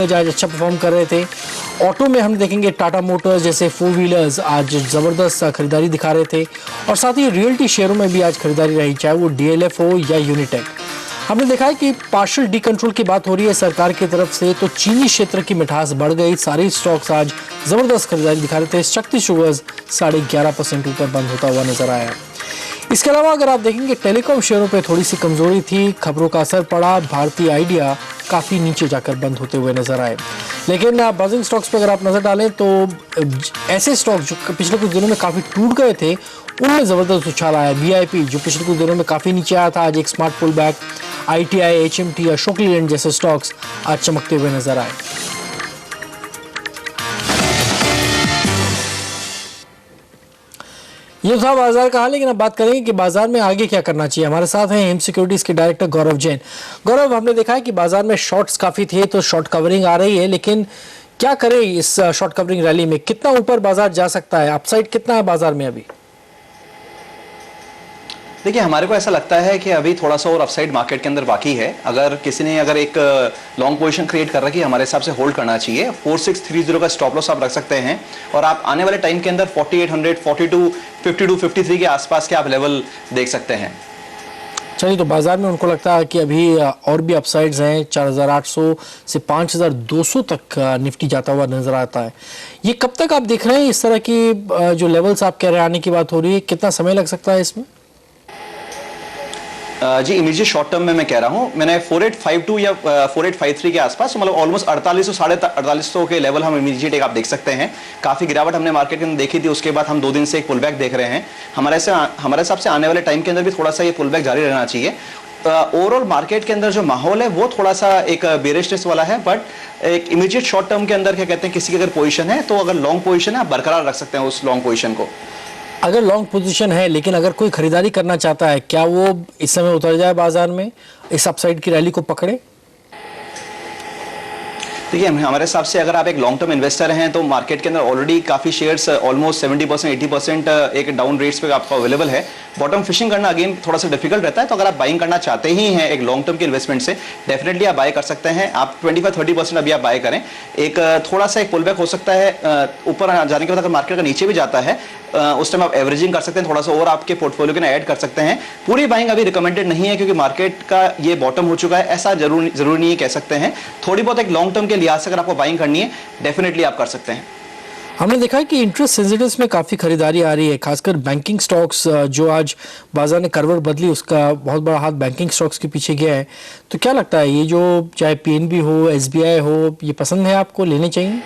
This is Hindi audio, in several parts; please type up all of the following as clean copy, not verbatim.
आज अच्छा परफॉर्म कर रहे थे। ऑटो में हम देखेंगे टाटा मोटर्स जैसे 4 व्हीलर्स आज ज़बरदस्त खरीदारी दिखा रहे थे और साथ ही रियल्टी शेयरों में भी आज खरीदारी रही, चाहे वो डीएलएफ हो या यूनिटेक। हमने देखा है कि पार्शियल डी कंट्रोल की बात हो रही है सरकार की तरफ से, तो चीनी क्षेत्र की मिठास बढ़ गई। सारे स्टॉक्स आज ज़बरदस्त खरीदारी दिखा रहे थे। शक्ति शुगर्स 11.5% ऊपर बंद होता हुआ नजर आया। इसके अलावा अगर आप देखेंगे टेलीकॉम शेयरों पे थोड़ी सी कमजोरी थी, खबरों का असर पड़ा। भारतीय आइडिया काफ़ी नीचे जाकर बंद होते हुए नजर आए। लेकिन बजिंग स्टॉक्स पे अगर आप नज़र डालें तो ऐसे स्टॉक्स जो पिछले कुछ दिनों में काफ़ी टूट गए थे उनमें ज़बरदस्त उछाल आया। वीआईपी जो पिछले कुछ दिनों में काफ़ी नीचे आया था, आज एक smart pull back. ITI, HMT, Ashok Leyland जैसे स्टॉक्स आज चमकते हुए नजर आए। ये था बाजार का हाल, लेकिन अब बात करेंगे कि बाजार में आगे क्या करना चाहिए। हमारे साथ हैं हेम सिक्योरिटीज के डायरेक्टर गौरव जैन। गौरव, हमने देखा है कि बाजार में शॉर्ट्स काफी थे, तो शॉर्ट कवरिंग आ रही है, लेकिन क्या करें इस शॉर्ट कवरिंग रैली में? कितना ऊपर बाजार जा सकता है? अपसाइड कितना है बाजार में अभी? देखिए, हमारे को ऐसा लगता है कि अभी थोड़ा सा और अपसाइड मार्केट के अंदर बाकी है। अगर किसी ने एक लॉन्ग पोजीशन क्रिएट कर रखी है, हमारे हिसाब से होल्ड करना चाहिए। 4630 का स्टॉप लॉस आप रख सकते हैं और आप आने वाले टाइम के अंदर 4800, 42, 52, 53 के आसपास के आप लेवल देख सकते हैं। चलिए, तो बाजार में उनको लगता है कि अभी और भी अपसाइड्स हैं। 4800 से 5200 तक निफ्टी जाता हुआ नजर आता है। ये कब तक आप देख रहे हैं इस तरह की जो लेवल्स आप कह रहे हैं आने की बात हो रही है, कितना समय लग सकता है इसमें? जी, इमीडिएट शॉर्ट टर्म में मैं कह रहा हूं, मैंने 4852 या 4853 के आसपास, मतलब ऑलमोस्ट 4800, 4850 के लेवल हम इमीडिएट आप देख सकते हैं। काफी गिरावट हमने मार्केट के अंदर देखी थी, उसके बाद हम 2 दिन से एक पुलबैक देख रहे हैं। हमारे हिसाब से आने वाले टाइम के अंदर भी थोड़ा सा ये पुलबैक जारी रहना चाहिए। ओवरऑल मार्केट के अंदर जो माहौल है वो थोड़ा सा एक बेरिशनेस वाला है, बट एक इमीडिएट शॉर्ट टर्म के अंदर क्या कहते हैं, किसी की अगर पोजीशन है तो अगर लॉन्ग पोजीशन है आप बरकरार रख सकते हैं उस लॉन्ग पोजीशन को। अगर लॉन्ग पोजीशन है, लेकिन अगर कोई खरीदारी करना चाहता है, क्या वो इस समय उतर जाए बाजार में, इस अपसाइड की रैली को पकड़े? देखिए, हमारे हिसाब से अगर आप एक लॉन्ग टर्म इन्वेस्टर हैं तो मार्केट के अंदर ऑलरेडी काफी शेयर्स ऑलमोस्ट 70%, 80% एक डाउन रेट्स पे आपको अवेलेबल है। बॉटम फिशिंग करना अगेन थोड़ा सा डिफिकल्ट रहता है, तो अगर आप बाइंग करना चाहते ही हैं एक लॉन्ग टर्म के इन्वेस्टमेंट से, डेफिनेटली आप बाय कर सकते हैं। आप 25-30% अभी आप बाय करें। एक थोड़ा सा एक पुलबैक हो सकता है ऊपर जाने के बाद, अगर मार्केट का नीचे भी जाता है उस टाइम आप एवरेजिंग कर सकते हैं, थोड़ा सा और आपके पोर्टफोलियो के ना ऐड कर सकते हैं। पूरी बाइंग अभी रिकमेंडेड नहीं है क्योंकि मार्केट का ये बॉटम हो चुका है, ऐसा जरूरी नहीं कह सकते हैं। थोड़ी बहुत एक लॉन्ग टर्म के लिहाज से अगर आपको बाइंग करनी है, डेफिनेटली आप कर सकते हैं। हमने देखा है कि इंटरेस्ट सेंसिटिव्स में काफ़ी खरीदारी आ रही है, खासकर बैंकिंग स्टॉक्स जो आज बाजार ने करवट बदली, उसका बहुत बड़ा हाथ बैंकिंग स्टॉक्स के पीछे गया है। तो क्या लगता है, ये जो चाहे पीएनबी हो, एसबीआई हो, ये पसंद है आपको, लेने चाहिए?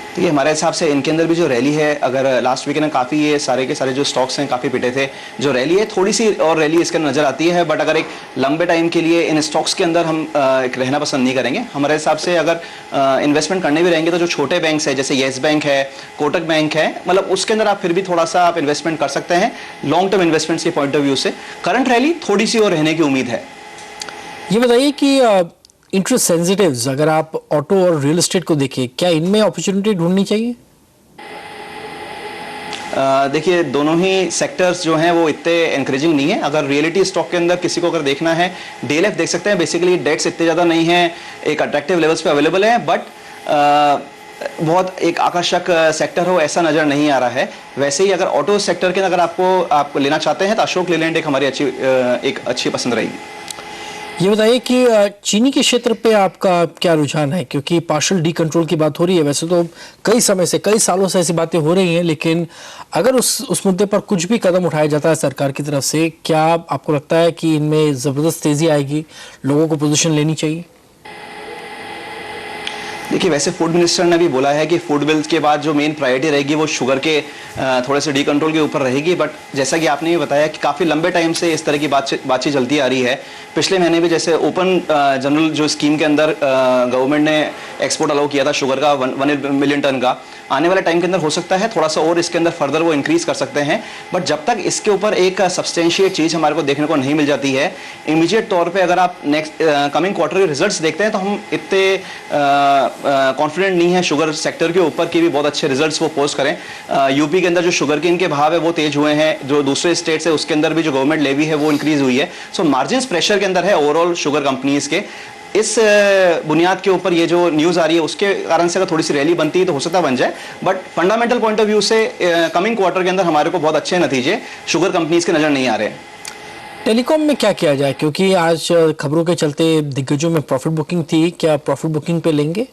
देखिए, हमारे हिसाब से इनके अंदर भी जो रैली है, अगर लास्ट वीक में काफ़ी ये सारे के सारे जो स्टॉक्स हैं काफ़ी पिटे थे, जो रैली है थोड़ी सी और रैली इसके अंदर नजर आती है, बट अगर एक लंबे टाइम के लिए इन स्टॉक्स के अंदर हम एक रहना पसंद नहीं करेंगे। हमारे हिसाब से अगर इन्वेस्टमेंट करने भी रहेंगे तो जो छोटे बैंक्स है जैसे येस बैंक है, कोटक बैंक है, मतलब उसके अंदर आप फिर भी थोड़ा सा आप इन्वेस्टमेंट कर सकते हैं लॉन्ग टर्म इन्वेस्टमेंट्स के पॉइंट ऑफ व्यू से। करंट रैली थोड़ी सी और रहने की उम्मीद है। ये बताइए कि इंटरेस्ट सेंसिटिव्स अगर आप ऑटो और रियल एस्टेट को देखें, क्या इनमें अपॉर्चुनिटी ढूंढनी चाहिए? देखिए, दोनों ही सेक्टर्स जो हैं वो इतने एनकरेजिंग नहीं है। अगर रियलिटी स्टॉक के अंदर किसी को अगर देखना है, डीएलएफ देख सकते हैं। बेसिकली डेट्स इतने ज़्यादा नहीं है, एक अट्रैक्टिव लेवल्स पे अवेलेबल है, बट बहुत एक आकर्षक सेक्टर हो ऐसा नज़र नहीं आ रहा है। वैसे ही अगर ऑटो सेक्टर के अगर आपको लेना चाहते हैं तो अशोक लीलैंड एक हमारी अच्छी पसंद रहेगी। ये बताइए कि चीनी के क्षेत्र पे आपका क्या रुझान है, क्योंकि पार्शियल डी कंट्रोल की बात हो रही है। वैसे तो कई समय से, कई सालों से ऐसी बातें हो रही हैं, लेकिन अगर उस मुद्दे पर कुछ भी कदम उठाया जाता है सरकार की तरफ से, क्या आपको लगता है कि इनमें ज़बरदस्त तेज़ी आएगी, लोगों को पोजीशन लेनी चाहिए? देखिए, वैसे फूड मिनिस्टर ने भी बोला है कि फूड बिल्स के बाद जो मेन प्रायोरिटी रहेगी वो शुगर के थोड़े से डी कंट्रोल के ऊपर रहेगी। बट जैसा कि आपने भी बताया कि काफ़ी लंबे टाइम से इस तरह की बातचीत चलती आ रही है। पिछले महीने भी जैसे ओपन जनरल जो स्कीम के अंदर गवर्नमेंट ने एक्सपोर्ट अलाउ किया था शुगर का 1 मिलियन टन का, आने वाले टाइम के अंदर हो सकता है थोड़ा सा और इसके अंदर फर्दर वो इंक्रीज कर सकते हैं। बट जब तक इसके ऊपर एक सब्सटेंशिएट चीज़ हमारे को देखने को नहीं मिल जाती है, इमीडिएट तौर पे अगर आप नेक्स्ट कमिंग क्वार्टर के रिजल्ट्स देखते हैं तो हम इतने कॉन्फिडेंट नहीं है शुगर सेक्टर के ऊपर कि भी बहुत अच्छे रिजल्ट्स वो पोस्ट करें। यूपी के अंदर जो शुगर केन के भाव है वो तेज हुए हैं, जो दूसरे स्टेट्स है उसके अंदर भी जो गवर्नमेंट लेवी है वो इंक्रीज हुई है। सो मार्जिन प्रेशर के अंदर है ओवरऑल शुगर कंपनीज के। इस बुनियाद के ऊपर ये जो न्यूज़ आ रही है उसके कारण से अगर थोड़ी सी रैली बनती है तो हो सकता है बन जाए, but fundamental point of view से कमिंग क्वार्टर के अंदर हमारे को बहुत अच्छे नतीजे शुगर कंपनीज के नज़र नहीं आ रहे हैं। टेलीकॉम में क्या किया जाए, क्योंकि आज खबरों के चलते दिग्गजों में प्रॉफिट बुकिंग थी, क्या प्रॉफिट बुकिंग पे लेंगे?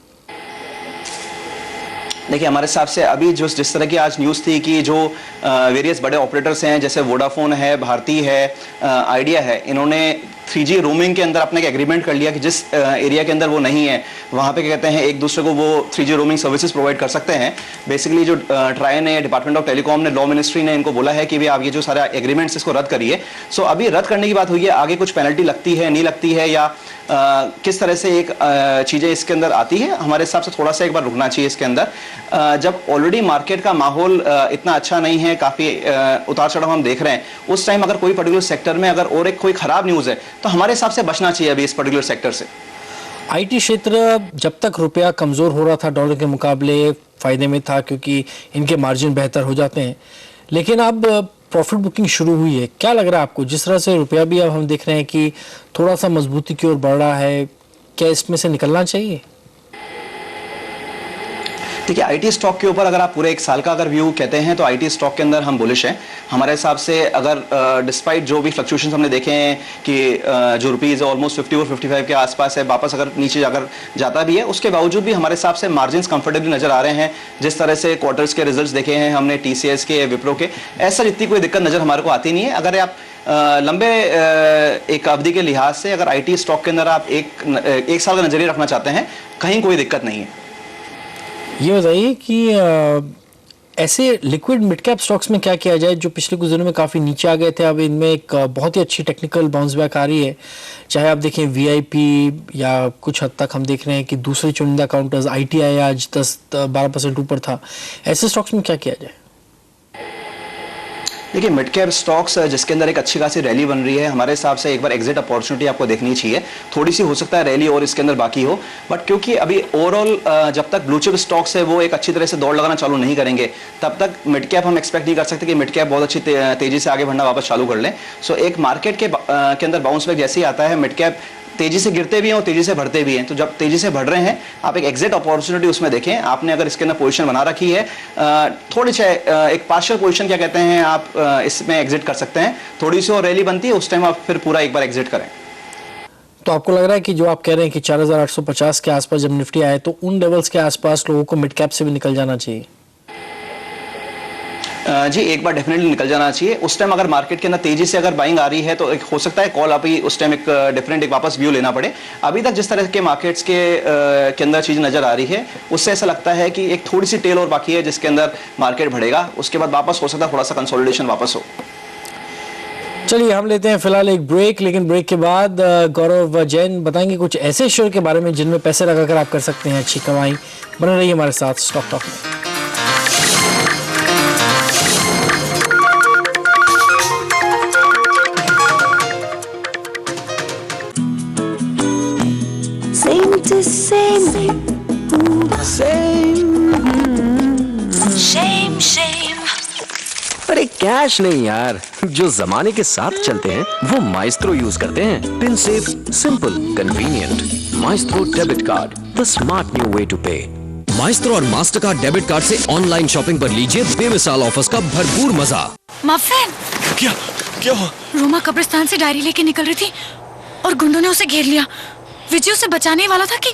देखिए हमारे हिसाब से अभी जो जिस तरह की आज न्यूज़ थी कि जो वेरियस बड़े ऑपरेटर्स हैं जैसे वोडाफोन है, भारती है, आइडिया है, इन्होंने 3G रोमिंग के अंदर अपने एक एग्रीमेंट कर लिया कि जिस एरिया के अंदर वो नहीं है वहाँ पे क्या कहते हैं एक दूसरे को वो 3G रोमिंग सर्विसेज प्रोवाइड कर सकते हैं। बेसिकली जो ट्राई ने, डिपार्टमेंट ऑफ टेलीकॉम ने, लॉ मिनिस्ट्री ने इनको बोला है कि भी आप ये जो सारा एग्रीमेंट्स इसको रद्द करिए। सो अभी रद्द करने की बात हुई है, आगे कुछ पेनल्टी लगती है नहीं लगती है या किस तरह से एक चीज़ें इसके अंदर आती है, हमारे हिसाब से थोड़ा सा एक बार रुकना चाहिए इसके अंदर। जब ऑलरेडी मार्केट का माहौल इतना अच्छा नहीं है, काफ़ी उतार चढ़ाव हम देख रहे हैं, उस टाइम अगर कोई पर्टिकुलर सेक्टर में अगर और एक कोई ख़राब न्यूज़ है तो हमारे हिसाब से बचना चाहिए अभी इस पर्टिकुलर सेक्टर से। आईटी क्षेत्र जब तक रुपया कमज़ोर हो रहा था डॉलर के मुकाबले फ़ायदे में था, क्योंकि इनके मार्जिन बेहतर हो जाते हैं, लेकिन अब प्रॉफिट बुकिंग शुरू हुई है। क्या लग रहा है आपको, जिस तरह से रुपया भी अब हम देख रहे हैं कि थोड़ा सा मजबूती की ओर बढ़ रहा है, क्या इसमें से निकलना चाहिए? देखिए आईटी स्टॉक के ऊपर अगर आप पूरे एक साल का अगर व्यू कहते हैं तो आईटी स्टॉक के अंदर हम बुलिश हैं। हमारे हिसाब से अगर डिस्पाइट जो भी फ्लक्चुएशंस हमने देखे हैं कि जो रुपीज़ ऑलमोस्ट 50 और 55 के आसपास है, वापस अगर नीचे अगर जाता भी है, उसके बावजूद भी हमारे हिसाब से मार्जिन कंफर्टेबली नजर आ रहे हैं। जिस तरह से क्वार्टर्स के रिजल्ट्स देखे हैं हमने, TCS के, विप्रो के, ऐसा जितनी कोई दिक्कत नज़र हमारे को आती नहीं है। अगर आप लंबे एक अवधि के लिहाज से अगर आईटी स्टॉक के अंदर आप एक साल का नजरिया रखना चाहते हैं, कहीं कोई दिक्कत नहीं है। ये बताइए कि ऐसे लिक्विड मिड कैप स्टॉक्स में क्या किया जाए जो पिछले कुछ दिनों में काफ़ी नीचे आ गए थे, अब इनमें एक बहुत ही अच्छी टेक्निकल बाउंस बैक आ रही है। चाहे आप देखें VIP या कुछ हद तक हम देख रहे हैं कि दूसरे चुनिंदा काउंटर्स, ITI आज 10-12% ऊपर था। ऐसे स्टॉक्स में क्या किया जाए? देखिए मिड कैप स्टॉक्स जिसके अंदर एक अच्छी खासी रैली बन रही है, हमारे हिसाब से एक बार एग्जिट अपॉर्चुनिटी आपको देखनी चाहिए। थोड़ी सी हो सकता है रैली और इसके अंदर बाकी हो, बट क्योंकि अभी ओवरऑल जब तक ब्लू चिप स्टॉक्स है वो एक अच्छी तरह से दौड़ लगाना चालू नहीं करेंगे, तब तक मिड कैप हम एक्सपेक्ट नहीं कर सकते कि मिड कैप बहुत अच्छी तेजी से आगे बढ़ना वापस चालू कर लें। सो एक मार्केट के अंदर बाउंस बैक जैसे ही आता है, मिड कैप तेजी से गिरते भी हैं और तेजी से बढ़ते भी हैं, तो जब तेजी से बढ़ रहे हैं आप एक एग्जिट अपॉर्चुनिटी उसमें देखें। आपने अगर इसके अंदर पोजीशन बना रखी है, थोड़ी सी एक पार्शियल पोजीशन क्या कहते हैं, आप इसमें एग्जिट कर सकते हैं। थोड़ी सी और रैली बनती है, उस टाइम आप फिर पूरा एक बार एग्जिट करें। तो आपको लग रहा है कि जो आप कह रहे हैं कि 4850 के आसपास जब निफ्टी आए तो उन लेवल्स के आसपास लोगों को मिड कैप से भी निकल जाना चाहिए? जी एक बार डेफिनेटली निकल जाना चाहिए। उस टाइम अगर मार्केट के अंदर तेजी से अगर बाइंग आ रही है तो एक हो सकता है कॉल अभी उस टाइम एक डिफरेंट एक वापस व्यू लेना पड़े। अभी तक जिस तरह के मार्केट्स के अंदर चीज नजर आ रही है, उससे ऐसा लगता है कि एक थोड़ी सी टेल और बाकी है जिसके अंदर मार्केट बढ़ेगा, उसके बाद वापस हो सकता है थोड़ा सा कंसोलिडेशन वापस हो। चलिए हम लेते हैं फिलहाल एक ब्रेक, लेकिन ब्रेक के बाद गौरव जैन बताएंगे कुछ ऐसे शेयर के बारे में जिनमें पैसे लगाकर आप कर सकते हैं अच्छी कमाई। बने रहिए हमारे साथ स्टॉक टॉक में। अरे कैश नहीं यार, जो जमाने के साथ चलते हैं वो माइस्ट्रो यूज करते हैं। PIN safe, simple, convenient. Maestro debit card, the smart new way to pay. Maestro और मास्टरकार्ड डेबिट कार्ड से ऑनलाइन शॉपिंग पर लीजिए बेमिसाल ऑफर्स का भरपूर मजा। मफिन, क्या हुआ? रोमा कब्रिस्तान से डायरी लेके निकल रही थी और गुंडों ने उसे घेर लिया। विजय उसे बचाने वाला था कि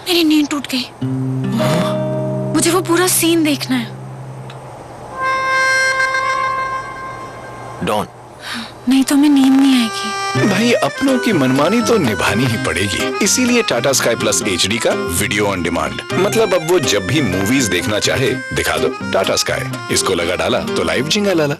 मेरी नींद टूट गई। मुझे वो पूरा सीन देखना है। डॉन, नहीं तो मैं नींद नहीं आएगी। भाई अपनों की मनमानी तो निभानी ही पड़ेगी, इसीलिए टाटा स्काई प्लस HD का वीडियो ऑन डिमांड। मतलब अब वो जब भी मूवीज देखना चाहे दिखा दो टाटा स्काई। इसको लगा डाला तो लाइव जिंगा लाला।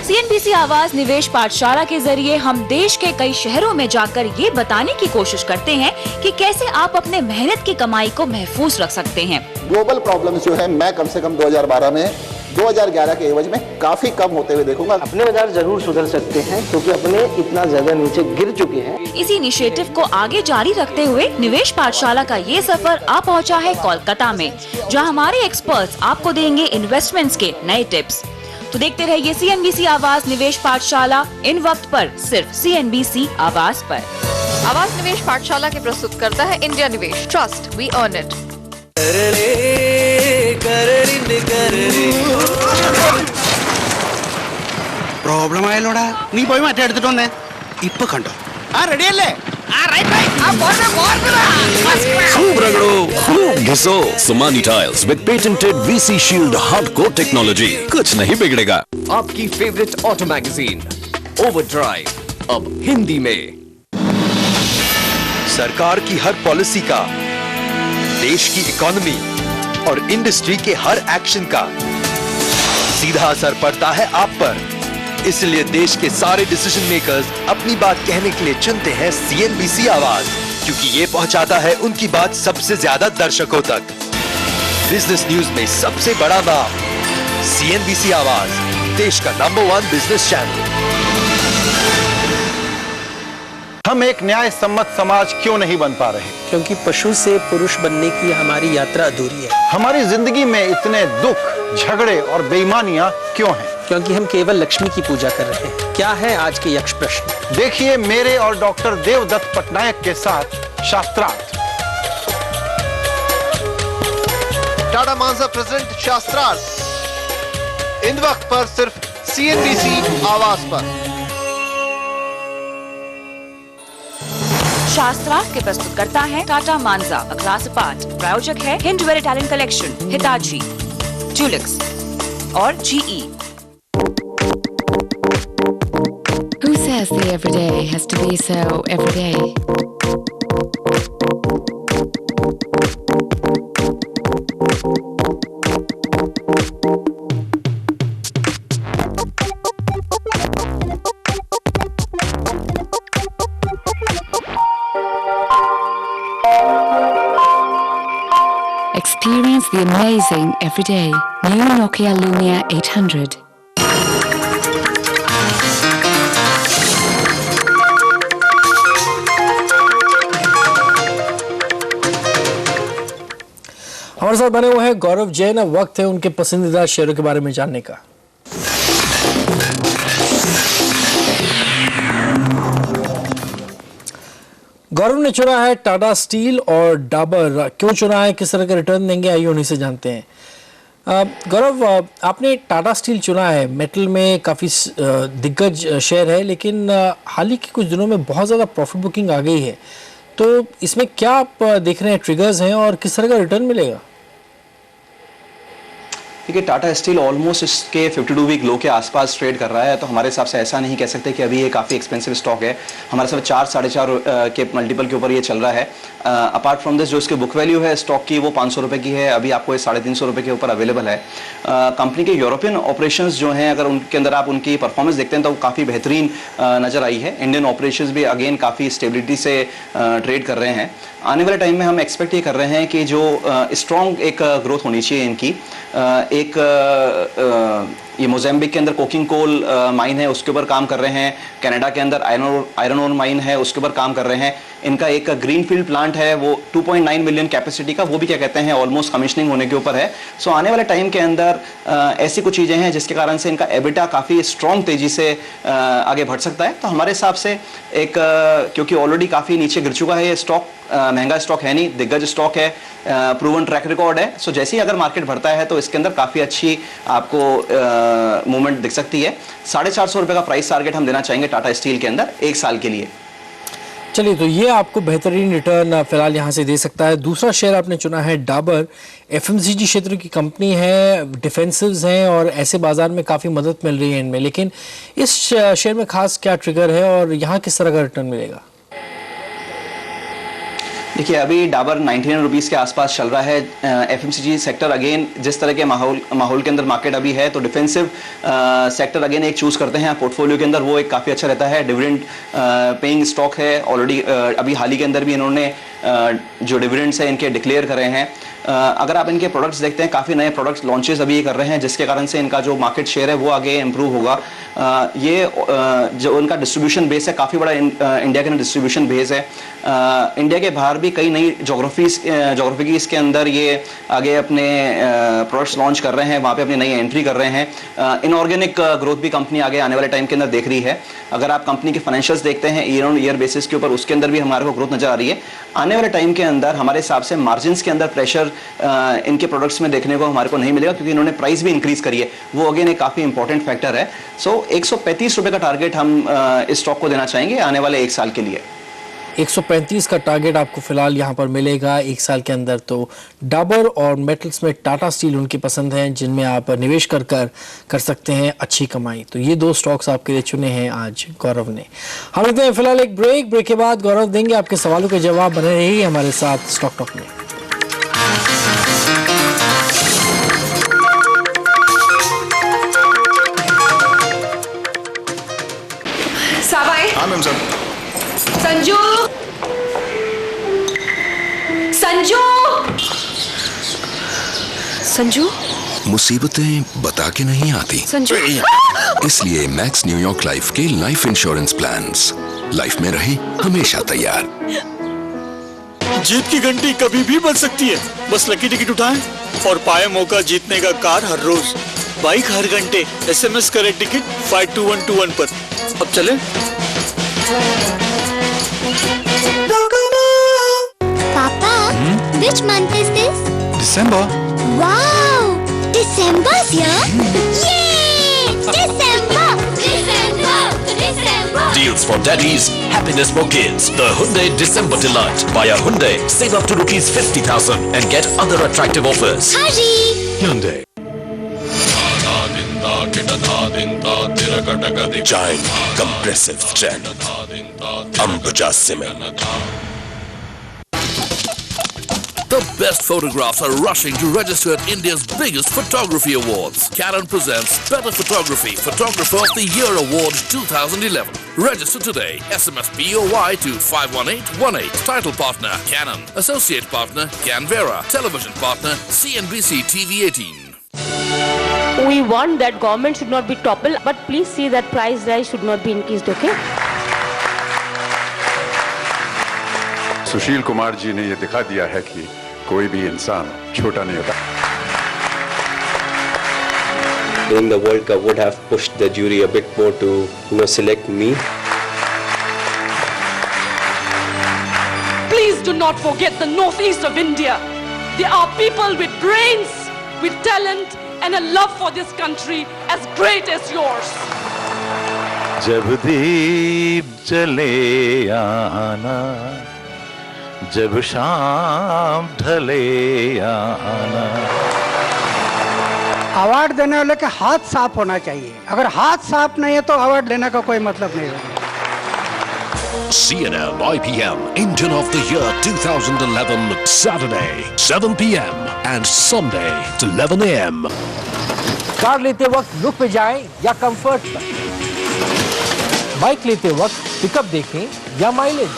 CNBC आवाज निवेश पाठशाला के जरिए हम देश के कई शहरों में जाकर ये बताने की कोशिश करते हैं कि कैसे आप अपने मेहनत की कमाई को महफूज रख सकते हैं। ग्लोबल प्रॉब्लम्स जो है मैं कम से कम 2012 में 2011 के एवज में काफी कम होते हुए देखूंगा। अपने बाजार जरूर सुधर सकते हैं क्योंकि अपने इतना ज्यादा नीचे गिर चुके हैं। इसी इनिशिएटिव को आगे जारी रखते हुए निवेश पाठशाला का ये सफर आ पहुंचा है कोलकाता में, जहां हमारे एक्सपर्ट्स आपको देंगे इन्वेस्टमेंट्स के नए टिप्स। तो देखते रहिए CNBC आवाज निवेश पाठशाला, इन वक्त पर सिर्फ CNBC आवाज पर। आवाज निवेश पाठशाला के प्रस्तुत करता है इंडिया निवेश, trust we earn it. Problem ആയാലോടാ, നീ പോയി മറ്റേ എടുത്തിട്ട് വന്നേ. ഇപ്പൊ കണ്ടോ? ആ റെഡി അല്ലേ? खूब रगड़ो, खूब घिसो। Somany tiles with patented VC shield hardcore technology, कुछ नहीं बिगड़ेगा। आपकी फेवरेट ऑटो मैगजीन ओवरड्राइव अब हिंदी में। सरकार की हर पॉलिसी का, देश की इकोनॉमी और इंडस्ट्री के हर एक्शन का सीधा असर पड़ता है आप पर। इसलिए देश के सारे डिसीजन मेकर्स अपनी बात कहने के लिए चुनते हैं CNBC आवाज, क्योंकि ये पहुंचाता है उनकी बात सबसे ज्यादा दर्शकों तक। बिजनेस न्यूज में सबसे बड़ा नाम, CNBC आवाज, देश का नंबर 1 बिजनेस चैनल। हम एक न्याय सम्मत समाज क्यों नहीं बन पा रहे? क्योंकि पशु से पुरुष बनने की हमारी यात्रा अधूरी है। हमारी जिंदगी में इतने दुख, झगड़े और बेईमानियां क्यों हैं? क्योंकि हम केवल लक्ष्मी की पूजा कर रहे हैं। क्या है आज के यक्ष प्रश्न? देखिए मेरे और डॉक्टर देवदत्त पटनायक के साथ शास्त्रार्थ। टाटा मांसा प्रेजेंट शास्त्रार्थ, इन वक्त पर सिर्फ CNBC आवाज पर। शास्त्रार्थ के प्रस्तुत करता है टाटा मांजा, क्लास पार्ट। प्रायोजक है Hindware Italian collection, Hitachi, जुलिक्स और GE। Who says the everyday has to be so everyday? Experience the amazing everyday. New Nokia Lumia 800. हमारे साथ बने हुए हैं गौरव जैन। अब वक्त है उनके पसंदीदा शेयरों के बारे में जानने का। गौरव ने चुना है टाटा स्टील और डाबर। क्यों चुना है, किस तरह का रिटर्न देंगे, आइए उन्हीं से जानते हैं। गौरव, आपने टाटा स्टील चुना है, मेटल में काफ़ी दिग्गज शेयर है, लेकिन हाल ही के कुछ दिनों में बहुत ज़्यादा प्रॉफिट बुकिंग आ गई है, तो इसमें क्या आप देख रहे हैं, ट्रिगर्स हैं और किस तरह का रिटर्न मिलेगा? देखिए टाटा स्टील ऑलमोस्ट इसके 52 वीक लो के आसपास ट्रेड कर रहा है, तो हमारे हिसाब से ऐसा नहीं कह सकते कि अभी ये काफ़ी एक्सपेंसिव स्टॉक है। हमारे हिसाब से 4-4.5 के मल्टीपल के ऊपर ये चल रहा है। अपार्ट फ्रॉम दिस जो इसकी बुक वैल्यू है स्टॉक की वो 500 रुपये की है, अभी आपको ये 350 रुपये के ऊपर अवेलेबल है। कंपनी के यूरोपियन ऑपरेशंस जो हैं, अगर उनके अंदर आप उनकी परफॉर्मेंस देखते हैं तो वो काफ़ी बेहतरीन नज़र आई है। इंडियन ऑपरेशंस भी अगेन काफ़ी स्टेबिलिटी से ट्रेड कर रहे हैं। आने वाले टाइम में हम एक्सपेक्ट ये कर रहे हैं कि जो स्ट्रॉन्ग एक ग्रोथ होनी चाहिए इनकी। ये मोज़ेम्बिक के अंदर कोकिंग कोल माइन है, उसके ऊपर काम कर रहे हैं। कनाडा के अंदर आयरन ओर माइन है, उसके ऊपर काम कर रहे हैं। इनका एक ग्रीनफील्ड प्लांट है, वो 2.9 मिलियन कैपेसिटी का, वो भी क्या कहते हैं ऑलमोस्ट कमिश्निंग होने के ऊपर है। सो आने वाले टाइम के अंदर ऐसी कुछ चीज़ें हैं जिसके कारण से इनका एबिटा काफ़ी स्ट्रॉन्ग तेज़ी से आगे बढ़ सकता है। तो हमारे हिसाब से एक क्योंकि ऑलरेडी काफ़ी नीचे गिर चुका है ये स्टॉक, महंगा स्टॉक है नहीं, दिग्गज स्टॉक है, प्रूवन ट्रैक रिकॉर्ड है। सो जैसे ही अगर मार्केट बढ़ता है तो इसके अंदर काफ़ी अच्छी आपको मूवमेंट दिख सकती है। 450 रुपये का प्राइस टारगेट हम देना चाहेंगे टाटा स्टील के अंदर 1 साल के लिए। चलिए, तो ये आपको बेहतरीन रिटर्न फिलहाल यहाँ से दे सकता है। दूसरा शेयर आपने चुना है डाबर। FMCG क्षेत्र की कंपनी है, डिफेंसिव्स हैं और ऐसे बाजार में काफ़ी मदद मिल रही है इनमें, लेकिन इस शेयर में खास क्या ट्रिगर है और यहाँ किस तरह का रिटर्न मिलेगा? देखिए अभी डाबर 99 रुपीज़ के आसपास चल रहा है। FMCG सेक्टर अगेन जिस तरह के माहौल के अंदर मार्केट अभी है, तो डिफेंसिव सेक्टर अगेन एक चूज़ करते हैं पोर्टफोलियो के अंदर, वो एक काफ़ी अच्छा रहता है। डिविडेंड पेइंग स्टॉक है ऑलरेडी। अभी हाल ही के अंदर भी इन्होंने जो डिविडेंड्स है इनके डिक्लेयर कर रहे हैं। अगर आप इनके प्रोडक्ट्स देखते हैं, काफ़ी नए प्रोडक्ट्स लॉन्चेस अभी ये कर रहे हैं, जिसके कारण से इनका जो मार्केट शेयर है वो आगे इंप्रूव होगा। ये जो उनका डिस्ट्रीब्यूशन बेस है, काफ़ी बड़ा इंडिया का डिस्ट्रीब्यूशन बेस है। इंडिया के बाहर भी कई नई जोग्राफीज के अंदर ये आगे अपने प्रोडक्ट्स लॉन्च कर रहे हैं, वहाँ पे अपनी नई एंट्री कर रहे हैं। इनऑर्गेनिक ग्रोथ भी कंपनी आगे आने वाले टाइम के अंदर देख रही है। अगर आप कंपनी के फाइनेंशियल्स देखते हैं ईयर ऑन ईयर बेसिस के ऊपर, उसके अंदर भी हमारे को ग्रोथ नजर आ रही है। आने वाले टाइम के अंदर हमारे हिसाब से मार्जिन्स के अंदर प्रेशर इनके प्रोडक्ट्स में देखने को हमारे को नहीं मिलेगा, क्योंकि इन्होंने प्राइस भी इंक्रीज करी है, वो अगेन एक काफ़ी इंपॉर्टेंट फैक्टर है। सो 135 रुपये का टारगेट हम इस स्टॉक को देना चाहेंगे आने वाले 1 साल के लिए। 135 का टारगेट आपको फिलहाल यहाँ पर मिलेगा 1 साल के अंदर। तो डाबर और मेटल्स में टाटा स्टील उनकी पसंद है, जिनमें आप निवेश कर सकते हैं अच्छी कमाई। तो ये 2 स्टॉक्स आपके लिए चुने हैं आज गौरव ने। हम लेते हैं फिलहाल एक ब्रेक के बाद गौरव देंगे आपके सवालों के जवाब। बने रहिए हमारे साथ स्टॉक टॉक में। संजू, संजू, संजू, मुसीबतें बता के नहीं आती संजू। इसलिए मैक्स न्यूयॉर्क लाइफ के लाइफ इंश्योरेंस प्लान्स लाइफ में रहे हमेशा तैयार। जीत की घंटी कभी भी बज सकती है, बस लकी टिकट उठाएं और पाए मौका जीतने का। कार हर रोज, बाइक हर घंटे, SMS करें टिकट 52121 पर। अब चले। Papa, which month is this? December. Wow, December's here. Yay! December, December, December. Deals for daddies, happiness for kids. The Hyundai December Delight. Buy a Hyundai, save up to rupees 50,000 and get other attractive offers. Hurry! Hyundai. Giant compressive strength. Ambuja Cement. The best photographs are rushing to register at India's biggest photography awards. Canon presents Better Photography Photographer of the Year Award 2011. Register today. SMS BOY to 51818. Title partner Canon. Associate partner Canvera. Television partner CNBC TV 18. We want that government should not be toppled, but please see that price rise should not be increased, okay? Sushil Kumar ji ने ये दिखा दिया है कि कोई भी इंसान छोटा नहीं होता। Doing the World Cup would have pushed the jury a bit more to, select me. Please do not forget the northeast of India. There are people with brains, with talent, and a love for this country as great as yours. जब दीप जले आना, जब शाम ढले आना। अवार्ड देने वाले के हाथ साफ होना चाहिए। अगर हाथ साफ नहीं है तो अवार्ड लेने का कोई मतलब नहीं होगा। CNN IPM Indian of the Year 2011 Saturday 7 p.m. and Sunday at 11 a.m. Car लेते वक्त लुक पे जाएं या कंफर्ट पर, बाइक लेते वक्त पिकअप देखें या माइलेज।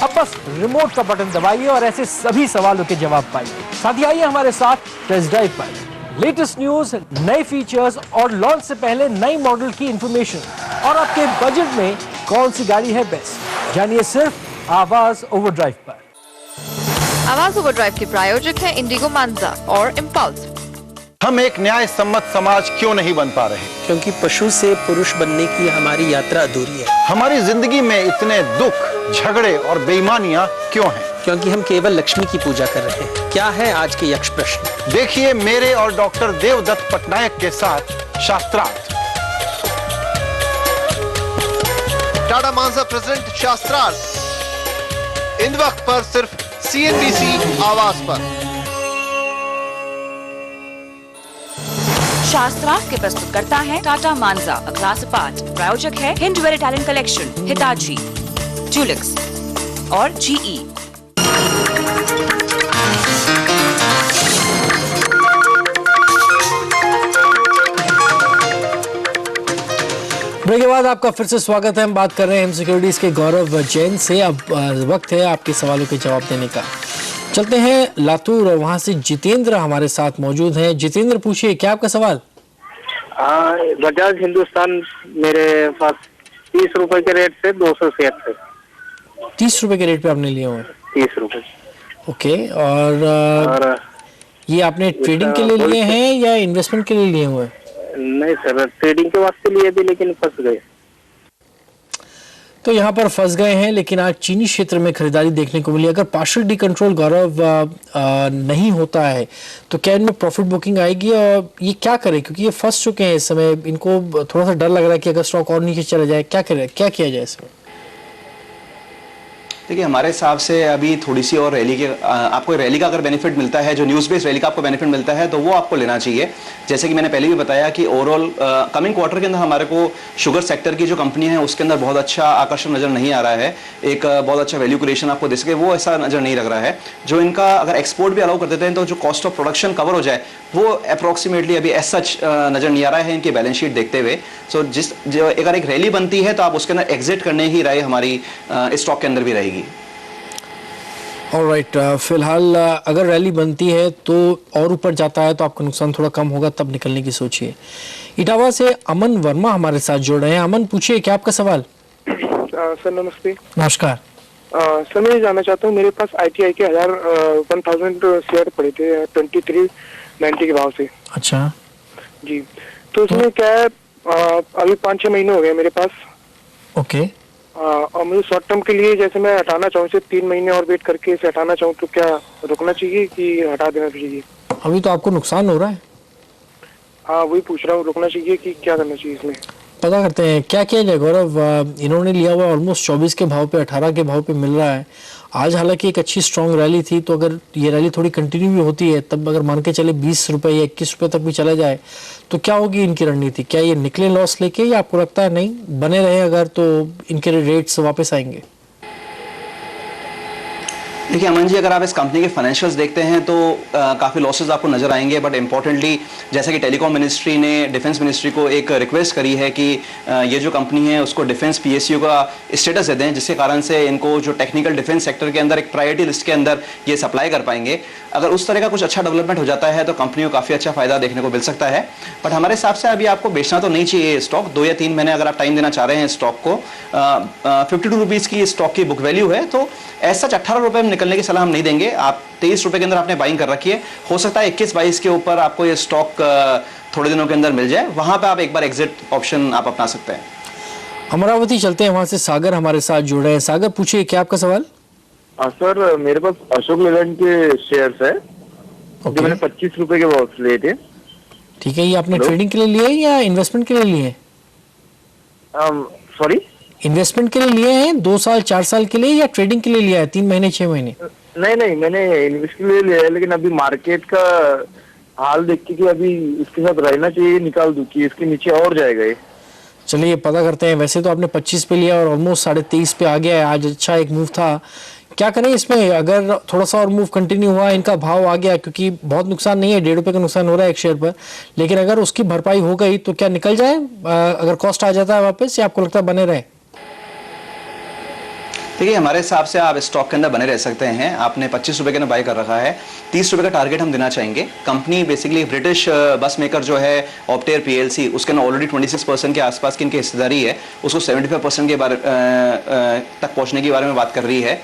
अब बस रिमोट का बटन दबाइए और ऐसे सभी सवालों के जवाब पाइए। साथ ही आइए हमारे साथ टेस्ट ड्राइव पर। लेटेस्ट न्यूज, नए फीचर्स और लॉन्च से पहले नई मॉडल की इंफॉर्मेशन और आपके बजट में कौन सी गाड़ी है बेस्ट, जानिए सिर्फ आवाज ओवरड्राइव पर। आवाज ओवरड्राइव के प्रायोजक हैं इंडिगो, मांजा और इम्पल्स। हम एक न्याय सम्मत समाज क्यों नहीं बन पा रहे? क्योंकि पशु से पुरुष बनने की हमारी यात्रा अधूरी है। हमारी जिंदगी में इतने दुख, झगड़े और बेईमानियां क्यों हैं? क्योंकि हम केवल लक्ष्मी की पूजा कर रहे हैं। क्या है आज के यक्ष प्रश्न? देखिए मेरे और डॉक्टर देवदत्त पटनायक के साथ शास्त्रार्थ। टाटा मांजा प्रेजेंट शास्त्रार्थ, इन वक्त पर सिर्फ CNBC आवाज पर। शास्त्रार्थ के प्रस्तुतकर्ता हैं टाटा मांजा, अ क्लास अपार्ट। प्रायोजक है हिंदवेयर टैलेंट कलेक्शन, हिताची, जुलिक्स और GE। ब्रेक के बाद आपका फिर से स्वागत है। हम बात कर रहे हैं सिक्योरिटीज के गौरव जैन से। अब वक्त है आपके सवालों के जवाब देने का। चलते हैं लातूर और वहां से जितेंद्र हमारे साथ मौजूद हैं। जितेंद्र, पूछिए, क्या आपका सवाल? बजाज हिंदुस्तान मेरे पास 30 रुपए के रेट से 200 शेयर थे। 30 रुपए के रेट पे आपने लिए हुए? 30 रुपए। ओके, और ये आपने ट्रेडिंग के लिए लिए हैं या इन्वेस्टमेंट के लिए लिए हुए? नहीं सर, ट्रेडिंग के वास्ते लिए थे लेकिन फंस गए। तो यहाँ पर फंस गए हैं, लेकिन आज चीनी क्षेत्र में खरीदारी देखने को मिली। अगर पार्शियल डिकंट्रोल गौरव नहीं होता है तो क्या इनमें प्रॉफिट बुकिंग आएगी और ये क्या करें, क्योंकि ये फंस चुके हैं इस समय, इनको थोड़ा सा डर लग रहा है कि अगर स्टॉक और नीचे चला जाए क्या करें, क्या किया जाए इसमें? देखिए, हमारे हिसाब से अभी थोड़ी सी और रैली के आपको रैली का अगर बेनिफिट मिलता है, जो न्यूज़ बेस्ड रैली का आपको बेनिफिट मिलता है, तो वो आपको लेना चाहिए। जैसे कि मैंने पहले भी बताया कि ओवरऑल कमिंग क्वार्टर के अंदर हमारे को शुगर सेक्टर की जो कंपनी है उसके अंदर बहुत अच्छा आकर्षण नजर नहीं आ रहा है। एक बहुत अच्छा वैल्यू क्रिएशन आपको दे सके, वो ऐसा नजर नहीं लग रहा है। जो इनका अगर एक्सपोर्ट भी अलाउ कर देते हैं तो जो कॉस्ट ऑफ प्रोडक्शन कवर हो जाए वो अप्रॉक्सीमेटली अभी एज सच नजर नहीं आ रहा है इनकी बैलेंस शीट देखते हुए। सो जो अगर एक रैली बनती है तो आप उसके अंदर एग्जिट करने ही राय हमारी स्टॉक के अंदर भी रहेगी। ऑलराइट, फिलहाल अगर रैली बनती है तो और ऊपर जाता है तो आपका नुकसान थोड़ा कम होगा, तब निकलने की सोचिए। इटावा से अमन वर्मा हमारे साथ जुड़ रहे हैं। अमन, पूछिए, क्या आपका सवाल? सर नमस्ते। नमस्कार। सर मैं जानना चाहता हूँ, मेरे पास ITI के 1000 शेयर पड़े थे 2390 के भाव से। अच्छा जी, तो उसमें क्या है, अभी 5-6 महीने हो गए मेरे पास। ओके। और मुझे शॉर्ट टर्म के लिए, जैसे मैं हटाना चाहूँ, इसे 3 महीने और वेट करके इसे हटाना चाहूँ, तो क्या रुकना चाहिए कि हटा देना चाहिए? अभी तो आपको नुकसान हो रहा है। हाँ, वही पूछ रहा हूँ, रुकना चाहिए कि क्या करना चाहिए इसमें? पता करते हैं क्या किया जाए। गौरव, इन्होंने लिया हुआ ऑलमोस्ट 24 के भाव पे, 18 के भाव पे मिल रहा है। आज हालांकि एक अच्छी स्ट्रॉन्ग रैली थी, तो अगर ये रैली थोड़ी कंटिन्यू भी होती है, तब अगर मान के चले 20 रुपए या 21 रुपए तक भी चला जाए, तो क्या होगी इनकी रणनीति? क्या ये निकले लॉस लेके, या आपको लगता है नहीं बने रहे अगर तो इनके रेट्स वापस आएंगे? देखिए अमन जी, अगर आप इस कंपनी के फाइनेंशियल्स देखते हैं तो काफ़ी लॉसेस आपको नजर आएंगे। बट इंपॉर्टेंटली, जैसा कि टेलीकॉम मिनिस्ट्री ने डिफेंस मिनिस्ट्री को एक रिक्वेस्ट करी है कि ये जो कंपनी है उसको डिफेंस PSU का स्टेटस दे दें, जिसके कारण से इनको जो टेक्निकल डिफेंस सेक्टर के अंदर एक प्रायोरिटी लिस्ट के अंदर ये सप्लाई कर पाएंगे। अगर उस तरह का कुछ अच्छा डेवलपमेंट हो जाता है तो कंपनी को काफ़ी अच्छा फायदा देखने को मिल सकता है। बट हमारे हिसाब से अभी आपको बेचना तो नहीं चाहिए स्टॉक। 2 या 3 महीने अगर आप टाइम देना चाह रहे हैं स्टॉक को, 52 रुपीज़ की स्टॉक की बुक वैल्यू है, तो ऐसा 18 रुपये में निकलने की सलाह हम नहीं देंगे। आप 23 रुपये के अंदर आपने बाइंग कर रखी है, हो सकता है 21-22 के ऊपर आपको ये स्टॉक थोड़े दिनों के अंदर मिल जाए, वहां पे आप एक बार एग्जिट ऑप्शन आप अपना सकते हैं। अमरावती चलते हैं, वहां से सागर हमारे साथ जुड़ रहे हैं। सागर, पूछिए, क्या आपका सवाल? सर मेरे पास अशोक लेलैंड के शेयर्स है, जो मैंने 25 रुपए के भाव से लिए थे। ठीक है, ये आपने ट्रेडिंग के लिए लिए या इन्वेस्टमेंट के लिए लिए? सॉरी, इन्वेस्टमेंट के लिए लिए हैं 2 साल 4 साल के लिए, या ट्रेडिंग के लिए लिया है 3 महीने 6 महीने? नहीं, मैंने इन्वेस्ट के लिए लिया है, लेकिन अभी मार्केट का हाल देख के कि अभी इसके साथ रहना चाहिए, निकाल दूं कि इसके नीचे और जाएगा ये। चलिए पता करते हैं। वैसे तो आपने 25 पे लिया और ऑलमोस्ट 23.5 पे आ गया है। आज अच्छा एक मूव था, क्या करें इसमें? अगर थोड़ा सा और मूव कंटिन्यू हुआ, इनका भाव आ गया, क्योंकि बहुत नुकसान नहीं है, 1.5 रुपये का नुकसान हो रहा है एक शेयर पर, लेकिन अगर उसकी भरपाई हो गई तो क्या निकल जाए अगर कॉस्ट आ जाता है वापस, या आपको लगता है बने रहे? देखिए हमारे हिसाब से आप स्टॉक के अंदर बने रह सकते हैं। आपने 25 रुपये के अंदर बाय कर रखा है, 30 रुपये का टारगेट हम देना चाहेंगे। कंपनी बेसिकली ब्रिटिश बस मेकर जो है ऑप्टेयर PLC, उसके अंदर ऑलरेडी 26% के आसपास की इनकी हिस्सेदारी है, उसको 75% के बारे तक पहुंचने के बारे में बात कर रही है।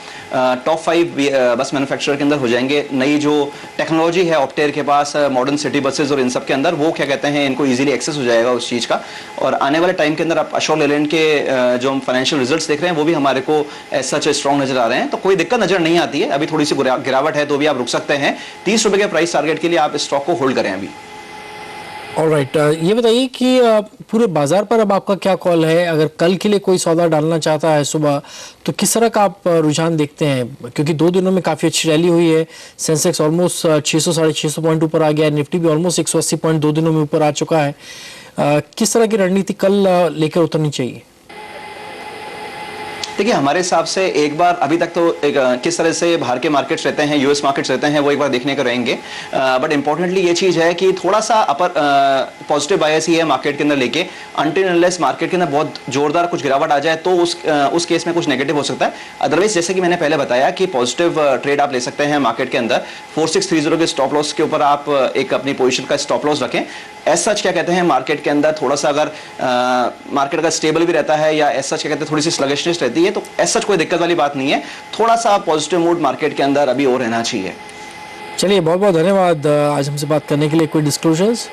टॉप 5 बस मैन्युफैक्चरर के अंदर हो जाएंगे। नई जो टेक्नोलॉजी है ऑप्टेयर के पास, मॉडर्न सिटी बसेज और इन सब के अंदर, वो क्या कहते हैं, इनको ईजिली एक्सेस हो जाएगा उस चीज़ का। और आने वाले टाइम के अंदर आप अशोक लेलैंड के जो हम फाइनेंशियल रिजल्ट्स देख रहे हैं वो भी हमारे को सच स्ट्रॉन्ग नजर आ रहे हैं, तो कोई दिक्कत नजर नहीं आती है। अभी थोड़ी सी गिरावट है तो भी आप रुक सकते हैं। 30 रुपए के प्राइस टारगेट के लिए आप स्टॉक को होल्ड करें अभी। ऑलराइट, ये बताइए कि पूरे बाजार पर अब आपका क्या कॉल है? अगर कल के लिए कोई सौदा डालना चाहता है सुबह, तो किस तरह का आप रुझान देखते हैं? क्योंकि 2 दिनों में काफ़ी अच्छी रैली हुई है। सेंसेक्स ऑलमोस्ट 600-650 पॉइंट ऊपर आ गया है, निफ्टी भी ऑलमोस्ट 180 पॉइंट 2 दिनों में ऊपर आ चुका है। किस तरह की रणनीति कल लेकर उतरनी चाहिए? देखिए हमारे हिसाब से एक बार अभी तक तो किस तरह से बाहर के मार्केट्स रहते हैं, यूएस मार्केट्स रहते हैं, वो एक बार देखने को रहेंगे। बट इंपॉर्टेंटली ये चीज़ है कि थोड़ा सा अपर पॉजिटिव बायस ही है मार्केट के अंदर लेके, अनटिल अनलेस मार्केट के अंदर बहुत जोरदार कुछ गिरावट आ जाए तो उस केस में कुछ नेगेटिव हो सकता है। अदरवाइज जैसे कि मैंने पहले बताया कि पॉजिटिव ट्रेड आप ले सकते हैं मार्केट के अंदर। 4630 के स्टॉप लॉस के ऊपर आप एक अपनी पोजीशन का स्टॉप लॉस रखें। एज सच क्या कहते हैं मार्केट के अंदर थोड़ा सा अगर मार्केट अगर स्टेबल भी रहता है या एज सच क्या कहते हैं थोड़ी सी स्लगिशनेस रहती है तो एज सच कोई दिक्कत वाली बात नहीं है। थोड़ा सा पॉजिटिव मूड मार्केट के अंदर अभी और रहना चाहिए। चलिए बहुत बहुत धन्यवाद आज हमसे बात करने के लिए। कोई डिस्क्लोजर्स?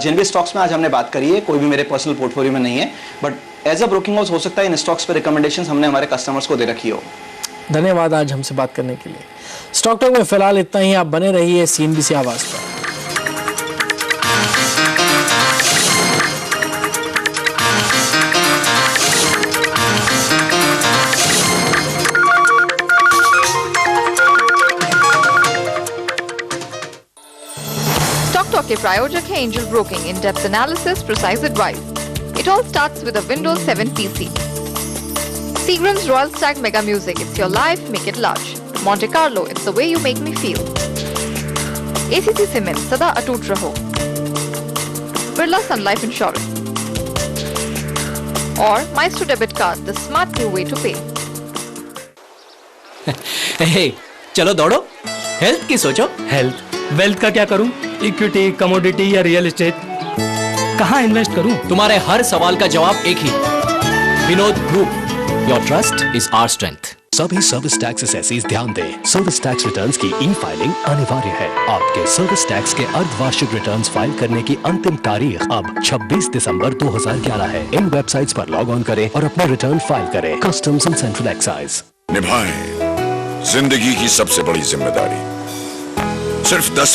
जिन भी स्टॉक्स में आज हमने बात करी है कोई भी मेरे पर्सनल पोर्टफोलियो में नहीं है, but as a broking house हो सकता है इन स्टॉक्स पर रिकमेंडेशंस हमने हमारे कस्टमर्स को दे रखी हो। धन्यवाद आज हमसे बात करने के लिए। स्टॉक टॉक में फिलहाल इतना ही। आप बने रहिए CNBC आवाज पर। स्टॉक टॉक के प्रायोजक है angel broking, in depth analysis, precise advice. It all starts with a Windows 7 PC. Seagram's Royal Stag Mega Music. It's your life, make it large. Monte Carlo. It's the way you make me feel. ACC Cement. सदा अटूट रहो. Birla Sun Life Insurance. और Maestro Debit Card. The smart new way to pay. hey, चलो दौड़ो, हेल्थ की सोचो। हेल्थ, वेल्थ का क्या करूं? इक्विटी, कमोडिटी या रियल एस्टेट, कहाँ इन्वेस्ट करूं? तुम्हारे हर सवाल का जवाब एक ही, Vinod group. Your trust is our strength. सभी सर्विस टैक्स असेसीज ध्यान दें, सर्विस टैक्स रिटर्न्स की ई-फाइलिंग अनिवार्य है। आपके सर्विस टैक्स के अर्धवार्षिक रिटर्न्स फाइल करने की अंतिम तारीख अब 26 दिसंबर 2011 है। इन वेबसाइट्स पर लॉग ऑन करें और अपना रिटर्न फाइल करें। Customs and central excise. निभाएं जिंदगी की सबसे बड़ी जिम्मेदारी। सिर्फ 10